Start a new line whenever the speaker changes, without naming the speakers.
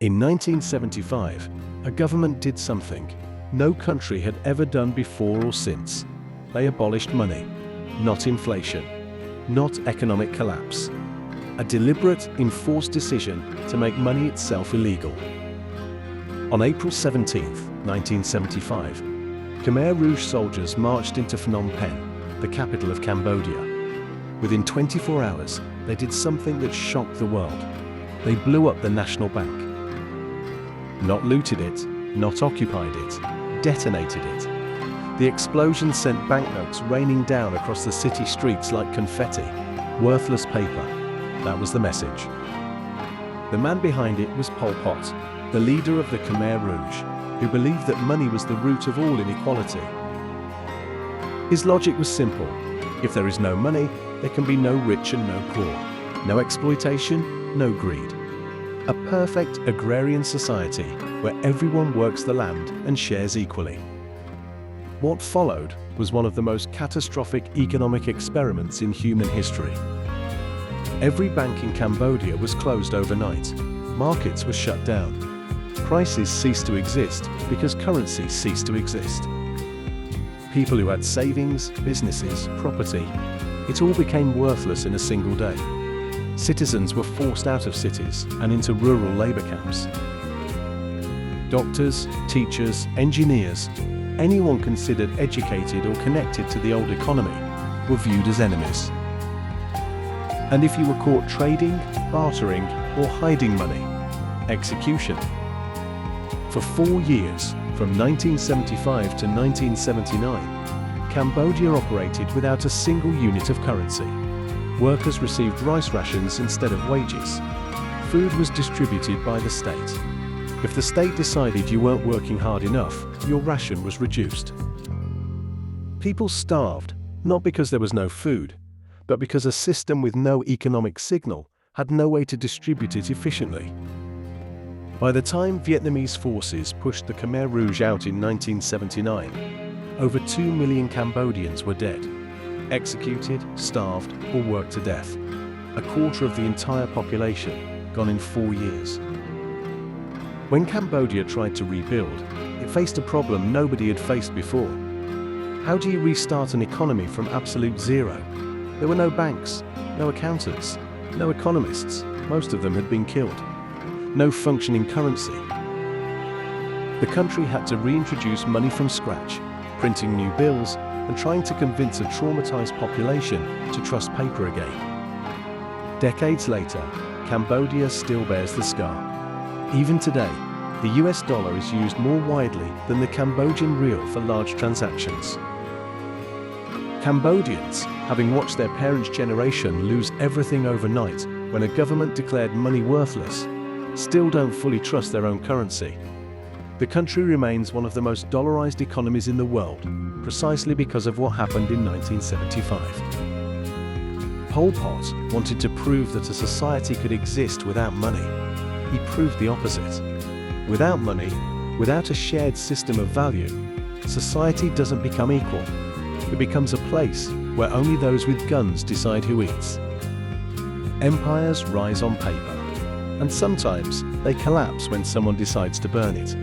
In 1975, a government did something no country had ever done before or since. They abolished money. Not inflation, not economic collapse. A deliberate, enforced decision to make money itself illegal. On April 17, 1975, Khmer Rouge soldiers marched into Phnom Penh, the capital of Cambodia. Within 24 hours, they did something that shocked the world. They blew up the National Bank. Not looted it, not occupied it, detonated it. The explosion sent banknotes raining down across the city streets like confetti, worthless paper. That was the message. The man behind it was Pol Pot, the leader of the Khmer Rouge, who believed that money was the root of all inequality. His logic was simple. If there is no money, there can be no rich and no poor, no exploitation, no greed. A perfect agrarian society where everyone works the land and shares equally. What followed was one of the most catastrophic economic experiments in human history. Every bank in Cambodia was closed overnight. Markets were shut down. Prices ceased to exist because currency ceased to exist. People who had savings, businesses, property, it all became worthless in a single day. Citizens were forced out of cities and into rural labor camps. Doctors, teachers, engineers, anyone considered educated or connected to the old economy were viewed as enemies. And if you were caught trading, bartering, or hiding money, execution. For 4 years, from 1975 to 1979, Cambodia operated without a single unit of currency. Workers received rice rations instead of wages. Food was distributed by the state. If the state decided you weren't working hard enough, your ration was reduced. People starved, not because there was no food, but because a system with no economic signal had no way to distribute it efficiently. By the time Vietnamese forces pushed the Khmer Rouge out in 1979, over 2 million Cambodians were dead, executed, starved, or worked to death. A quarter of the entire population gone in 4 years. When Cambodia tried to rebuild, it faced a problem nobody had faced before. How do you restart an economy from absolute zero? There were no banks, no accountants, no economists, most of them had been killed. No functioning currency. The country had to reintroduce money from scratch, printing new bills and trying to convince a traumatized population to trust paper again. Decades later, Cambodia still bears the scar. Even today, the US dollar is used more widely than the Cambodian riel for large transactions. Cambodians, having watched their parents' generation lose everything overnight when a government declared money worthless, still don't fully trust their own currency. The country remains one of the most dollarized economies in the world, precisely because of what happened in 1975. Pol Pot wanted to prove that a society could exist without money. He proved the opposite. Without money, without a shared system of value, society doesn't become equal. It becomes a place where only those with guns decide who eats. Empires rise on paper, and sometimes they collapse when someone decides to burn it.